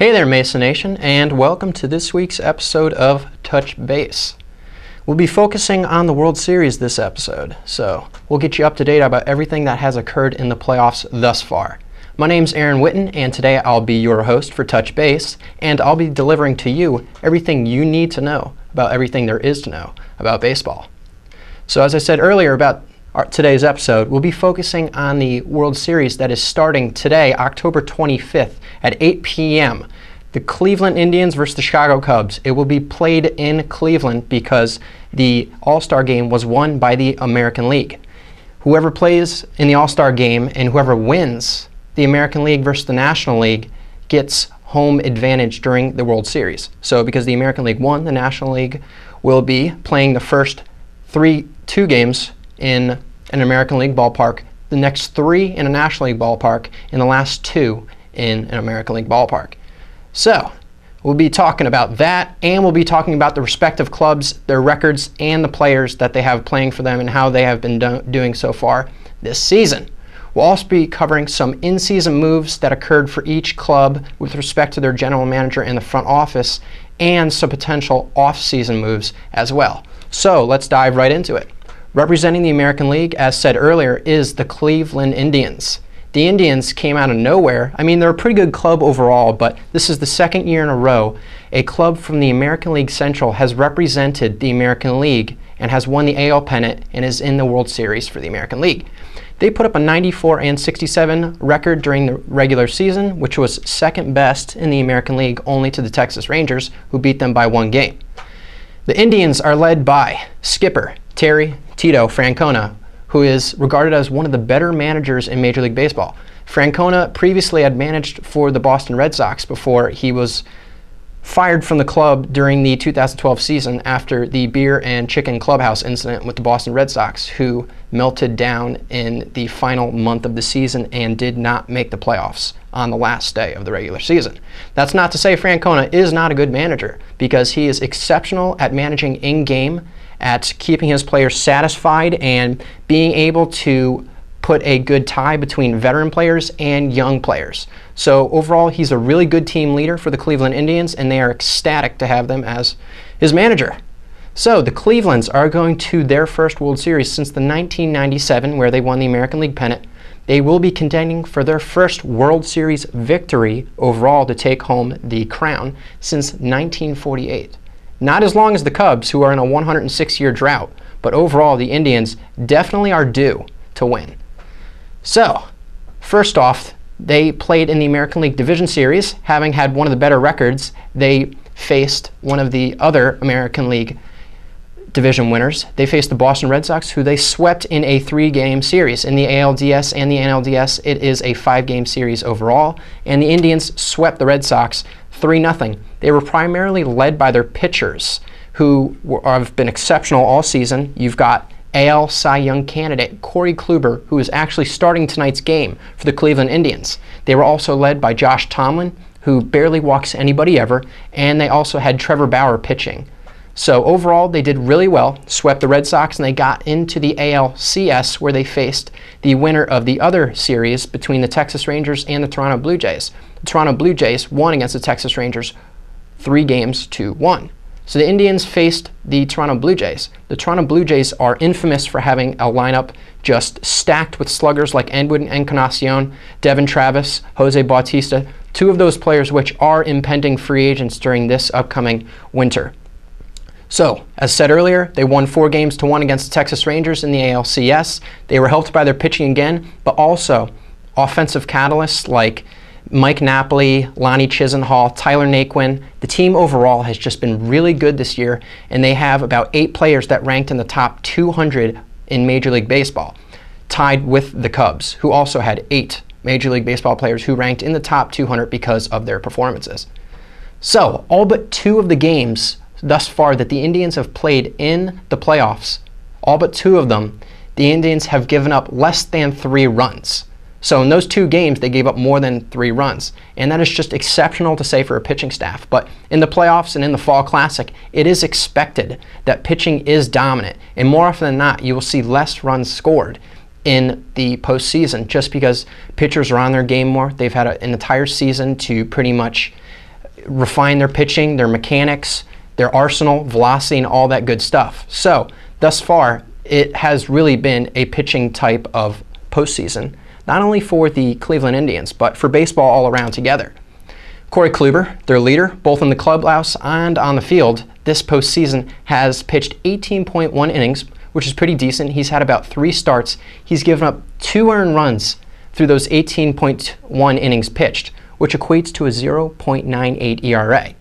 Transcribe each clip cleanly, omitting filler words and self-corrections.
Hey there, Mason Nation, and welcome to this week's episode of Touch Base. We'll be focusing on the World Series this episode, so we'll get you up to date about everything that has occurred in the playoffs thus far. My name's Erin Whitton, and today I'll be your host for Touch Base, and I'll be delivering to you everything you need to know about everything there is to know about baseball. So as I said earlier about today's episode, we'll be focusing on the World Series that is starting today, October 25th at 8 p.m. The Cleveland Indians versus the Chicago Cubs. It will be played in Cleveland because the All-Star game was won by the American League. Whoever plays in the All-Star game and whoever wins the American League versus the National League gets home advantage during the World Series. So because the American League won, the National League will be playing the first two games in an American League ballpark, the next 3 in a National League ballpark, and the last 2 in an American League ballpark. So we'll be talking about that, and we'll be talking about the respective clubs, their records, and the players that they have playing for them and how they have been doing so far this season. We'll also be covering some in-season moves that occurred for each club with respect to their general manager and the front office, and some potential off-season moves as well. So let's dive right into it. Representing the American League, as said earlier, is the Cleveland Indians. The Indians came out of nowhere. I mean, they're a pretty good club overall, but this is the second year in a row a club from the American League Central has represented the American League and has won the AL pennant and is in the World Series for the American League. They put up a 94-67 record during the regular season, which was second best in the American League, only to the Texas Rangers, who beat them by 1 game. The Indians are led by skipper Terry Tito Francona, who is regarded as one of the better managers in Major League Baseball. Francona previously had managed for the Boston Red Sox before he was fired from the club during the 2012 season after the beer and chicken clubhouse incident with the Boston Red Sox, who melted down in the final month of the season and did not make the playoffs on the last day of the regular season. That's not to say Francona is not a good manager, because he is exceptional at managing in-game, at keeping his players satisfied, and being able to put a good tie between veteran players and young players. So overall, he's a really good team leader for the Cleveland Indians, and they are ecstatic to have them as his manager. So the Clevelands are going to their first World Series since the 1997, where they won the American League pennant. They will be contending for their first World Series victory overall to take home the crown since 1948. Not as long as the Cubs, who are in a 106-year drought, but overall the Indians definitely are due to win. So, first off, they played in the American League Division Series. Having had one of the better records, they faced one of the other American League division winners. They faced the Boston Red Sox, who they swept in a 3-game series. In the ALDS and the NLDS, it is a 5-game series overall, and the Indians swept the Red Sox 3-0. They were primarily led by their pitchers, who have been exceptional all season. You've got AL Cy Young candidate Corey Kluber, who is actually starting tonight's game for the Cleveland Indians. They were also led by Josh Tomlin, who barely walks anybody ever, and they also had Trevor Bauer pitching. So overall, they did really well, swept the Red Sox, and they got into the ALCS, where they faced the winner of the other series between the Texas Rangers and the Toronto Blue Jays. The Toronto Blue Jays won against the Texas Rangers 3-1. So the Indians faced the Toronto Blue Jays. The Toronto Blue Jays are infamous for having a lineup just stacked with sluggers like Edwin Encarnacion, Devin Travis, Jose Bautista, 2 of those players which are impending free agents during this upcoming winter. So, as said earlier, they won 4-1 against the Texas Rangers in the ALCS. They were helped by their pitching again, but also offensive catalysts like Mike Napoli, Lonnie Chisenhall, Tyler Naquin. The team overall has just been really good this year, and they have about 8 players that ranked in the top 200 in Major League Baseball, tied with the Cubs, who also had 8 Major League Baseball players who ranked in the top 200 because of their performances. So, all but 2 of the games thus far that the Indians have played in the playoffs, all but 2 of them, the Indians have given up less than 3 runs. So in those 2 games, they gave up more than 3 runs. And that is just exceptional to say for a pitching staff. But in the playoffs and in the Fall Classic, it is expected that pitching is dominant. And more often than not, you will see less runs scored in the postseason just because pitchers are on their game more. They've had an entire season to pretty much refine their pitching, their mechanics, their arsenal, velocity, and all that good stuff. So thus far, it has really been a pitching type of postseason, not only for the Cleveland Indians, but for baseball all around together. Corey Kluber, their leader, both in the clubhouse and on the field, this postseason has pitched 18.1 innings, which is pretty decent. He's had about 3 starts. He's given up 2 earned runs through those 18.1 innings pitched, which equates to a 0.98 ERA.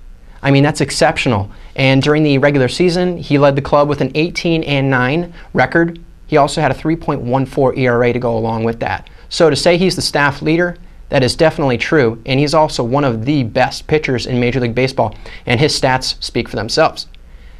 I mean, that's exceptional. And during the regular season, he led the club with an 18-9 record. He also had a 3.14 ERA to go along with that. So to say he's the staff leader, that is definitely true, and he's also one of the best pitchers in Major League Baseball, and his stats speak for themselves.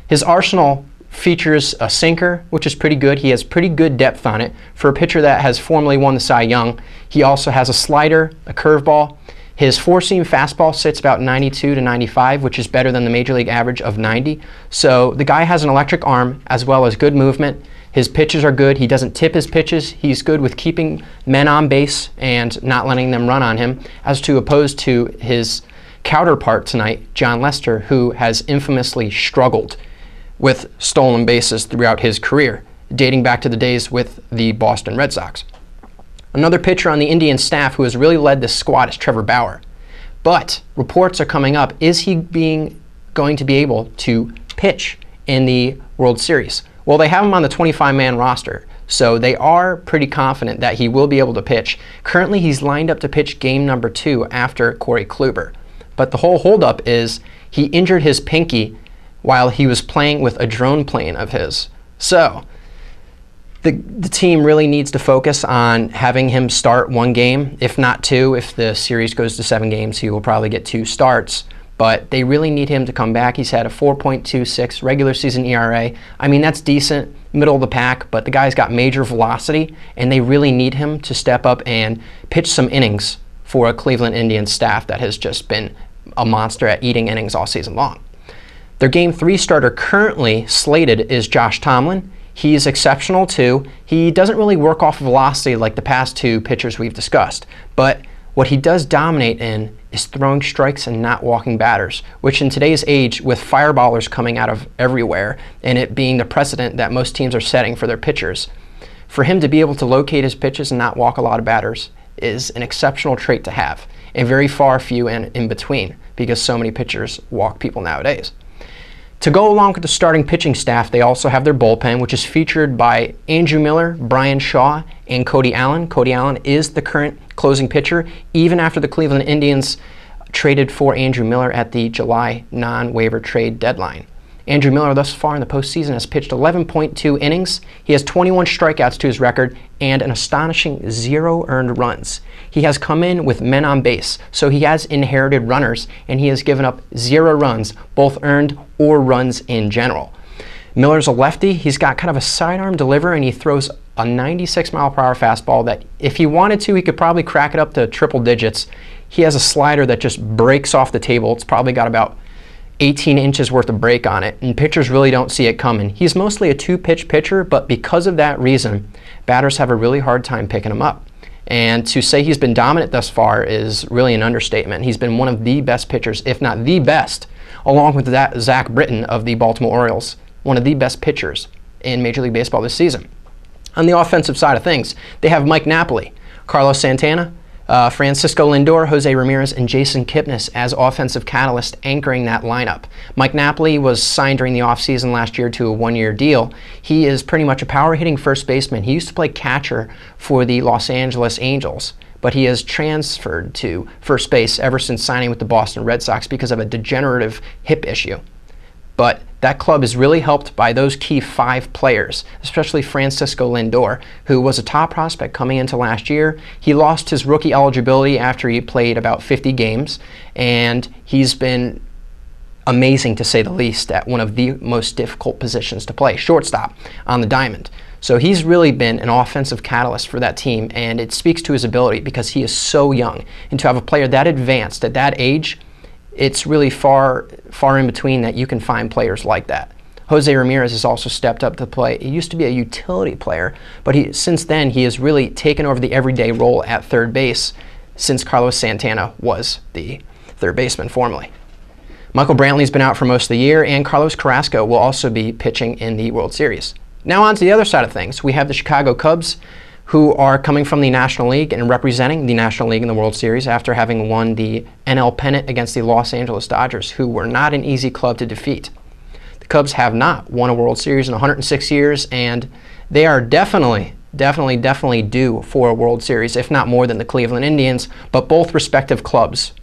His arsenal features a sinker, which is pretty good. He has pretty good depth on it. For a pitcher that has formerly won the Cy Young, he also has a slider, a curveball. His four-seam fastball sits about 92 to 95, which is better than the Major League average of 90. So the guy has an electric arm as well as good movement. His pitches are good. He doesn't tip his pitches. He's good with keeping men on base and not letting them run on him, as opposed to his counterpart tonight, John Lester, who has infamously struggled with stolen bases throughout his career, dating back to the days with the Boston Red Sox. Another pitcher on the Indian staff who has really led this squad is Trevor Bauer. But reports are coming up, is he going to be able to pitch in the World Series? Well, they have him on the 25-man roster, so they are pretty confident that he will be able to pitch. Currently, he's lined up to pitch game number 2 after Corey Kluber. But the whole holdup is he injured his pinky while he was playing with a drone plane of his. So the team really needs to focus on having him start 1 game, if not 2. If the series goes to 7 games, he will probably get 2 starts. But they really need him to come back. He's had a 4.26 regular season ERA. I mean, that's decent, middle of the pack, but the guy's got major velocity, and they really need him to step up and pitch some innings for a Cleveland Indians staff that has just been a monster at eating innings all season long. Their Game 3 starter currently slated is Josh Tomlin. He's exceptional too. He doesn't really work off velocity like the past 2 pitchers we've discussed, but what he does dominate in is throwing strikes and not walking batters, which in today's age, with fireballers coming out of everywhere and it being the precedent that most teams are setting for their pitchers, for him to be able to locate his pitches and not walk a lot of batters is an exceptional trait to have, and very few in between, because so many pitchers walk people nowadays. To go along with the starting pitching staff, they also have their bullpen, which is featured by Andrew Miller, Brian Shaw, and Cody Allen. Cody Allen is the current closing pitcher, even after the Cleveland Indians traded for Andrew Miller at the July non-waiver trade deadline. Andrew Miller thus far in the postseason has pitched 11.2 innings. He has 21 strikeouts to his record and an astonishing 0 earned runs. He has come in with men on base, so he has inherited runners, and he has given up 0 runs, both earned or runs in general. Miller's a lefty. He's got kind of a sidearm delivery, and he throws a 96-mile-per-hour fastball that if he wanted to, he could probably crack it up to triple digits. He has a slider that just breaks off the table. It's probably got about 18 inches worth of break on it, and pitchers really don't see it coming. He's mostly a 2-pitch pitcher, but because of that reason, batters have a really hard time picking him up. And to say he's been dominant thus far is really an understatement. He's been one of the best pitchers, if not the best, along with that Zach Britton of the Baltimore Orioles, one of the best pitchers in Major League Baseball this season. On the offensive side of things, they have Mike Napoli, Carlos Santana, Francisco Lindor, Jose Ramirez, and Jason Kipnis as offensive catalyst anchoring that lineup. Mike Napoli was signed during the offseason last year to a 1-year deal. He is pretty much a power-hitting first baseman. He used to play catcher for the Los Angeles Angels, but he has transferred to first base ever since signing with the Boston Red Sox because of a degenerative hip issue. But that club is really helped by those key 5 players, especially Francisco Lindor, who was a top prospect coming into last year. He lost his rookie eligibility after he played about 50 games, and he's been amazing, to say the least, at one of the most difficult positions to play, shortstop on the diamond. So he's really been an offensive catalyst for that team, and it speaks to his ability because he is so young. And to have a player that advanced at that age, it's really far in between that you can find players like that. Jose Ramirez has also stepped up to play. He used to be a utility player, but since then he has really taken over the everyday role at third base since Carlos Santana was the third baseman formerly. Michael Brantley's been out for most of the year, and Carlos Carrasco will also be pitching in the World Series. Now on to the other side of things. We have the Chicago Cubs, who are coming from the National League and representing the National League in the World Series after having won the NL pennant against the Los Angeles Dodgers, who were not an easy club to defeat. The Cubs have not won a World Series in 106 years, and they are definitely due for a World Series, if not more than the Cleveland Indians, but both respective clubs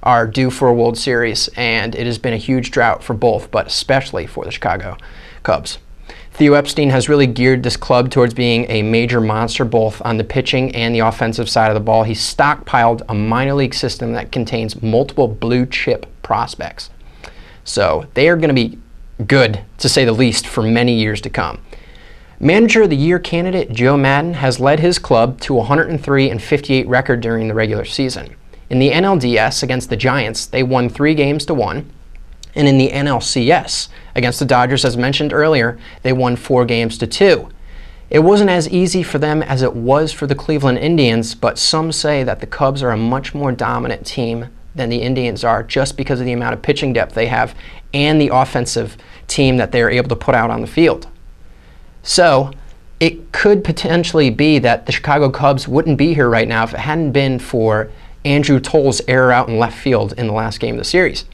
are due for a World Series, and it has been a huge drought for both, but especially for the Chicago Cubs. Theo Epstein has really geared this club towards being a major monster both on the pitching and the offensive side of the ball. He's stockpiled a minor league system that contains multiple blue chip prospects. So they are going to be good, to say the least, for many years to come. Manager of the Year candidate Joe Maddon has led his club to a 103-58 record during the regular season. In the NLDS against the Giants, they won 3-1. And in the NLCS against the Dodgers, as mentioned earlier, they won 4-2. It wasn't as easy for them as it was for the Cleveland Indians, but some say that the Cubs are a much more dominant team than the Indians are just because of the amount of pitching depth they have and the offensive team that they are able to put out on the field. So it could potentially be that the Chicago Cubs wouldn't be here right now if it hadn't been for Andrew Toll's error out in left field in the last game of the series.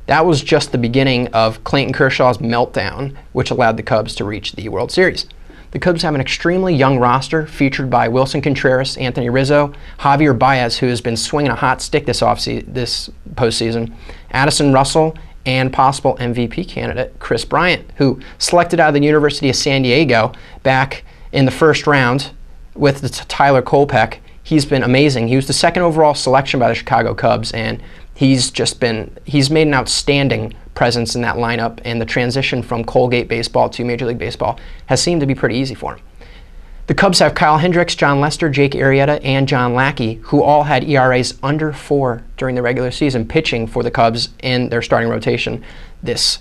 That was just the beginning of Clayton Kershaw's meltdown, which allowed the Cubs to reach the World Series. The Cubs have an extremely young roster featured by Wilson Contreras, Anthony Rizzo, Javier Baez, who has been swinging a hot stick this postseason, Addison Russell, and possible MVP candidate Chris Bryant, who selected out of the University of San Diego back in the first round with Tyler Kolpeck. He's been amazing. He was the second overall selection by the Chicago Cubs, and he's made an outstanding presence in that lineup, and the transition from Colgate baseball to Major League Baseball has seemed to be pretty easy for him. The Cubs have Kyle Hendricks, John Lester, Jake Arrieta, and John Lackey, who all had ERAs under 4 during the regular season, pitching for the Cubs in their starting rotation this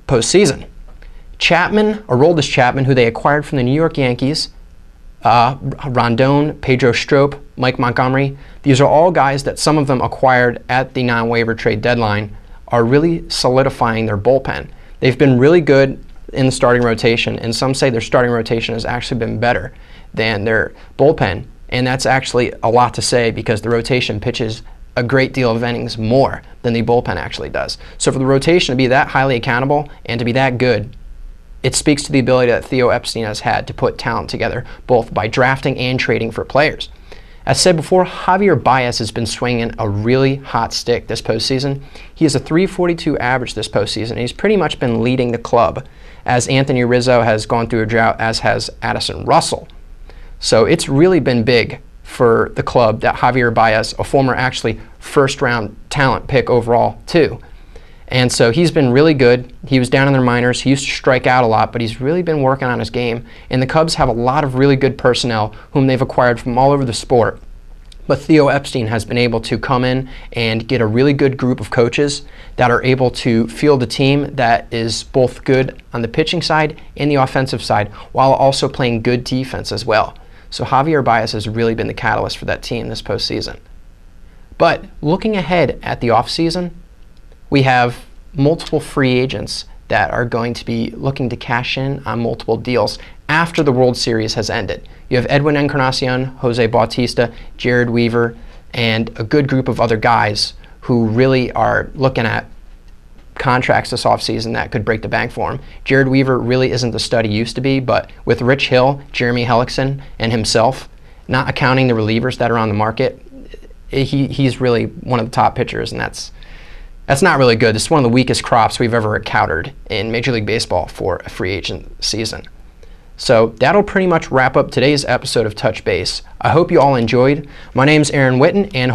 postseason. Chapman, Aroldis Chapman, who they acquired from the New York Yankees, Rondon, Pedro Strop, Mike Montgomery. These are all guys that some of them acquired at the non-waiver trade deadline, are really solidifying their bullpen. They've been really good in the starting rotation, and some say their starting rotation has actually been better than their bullpen, and that's actually a lot to say because the rotation pitches a great deal of innings more than the bullpen actually does. So for the rotation to be that highly accountable and to be that good, it speaks to the ability that Theo Epstein has had to put talent together, both by drafting and trading for players. As said before, Javier Baez has been swinging a really hot stick this postseason. He has a .342 average this postseason, and he's pretty much been leading the club as Anthony Rizzo has gone through a drought, as has Addison Russell. So it's really been big for the club that Javier Baez, a former actually first-round talent pick overall too, and so he's been really good. He was down in their minors. He used to strike out a lot, but he's really been working on his game. And the Cubs have a lot of really good personnel whom they've acquired from all over the sport. But Theo Epstein has been able to come in and get a really good group of coaches that are able to field a team that is both good on the pitching side and the offensive side, while also playing good defense as well. So Javier Baez has really been the catalyst for that team this postseason. But looking ahead at the offseason, we have multiple free agents that are going to be looking to cash in on multiple deals after the World Series has ended. You have Edwin Encarnacion, Jose Bautista, Jared Weaver, and a good group of other guys who really are looking at contracts this offseason that could break the bank for him. Jared Weaver really isn't the stud he used to be, but with Rich Hill, Jeremy Hellickson, and himself, not accounting the relievers that are on the market, he's really one of the top pitchers, and that's not really good. This is one of the weakest crops we've ever encountered in Major League Baseball for a free agent season. So that'll pretty much wrap up today's episode of Touch Base. I hope you all enjoyed. My name's Erin Whitton, and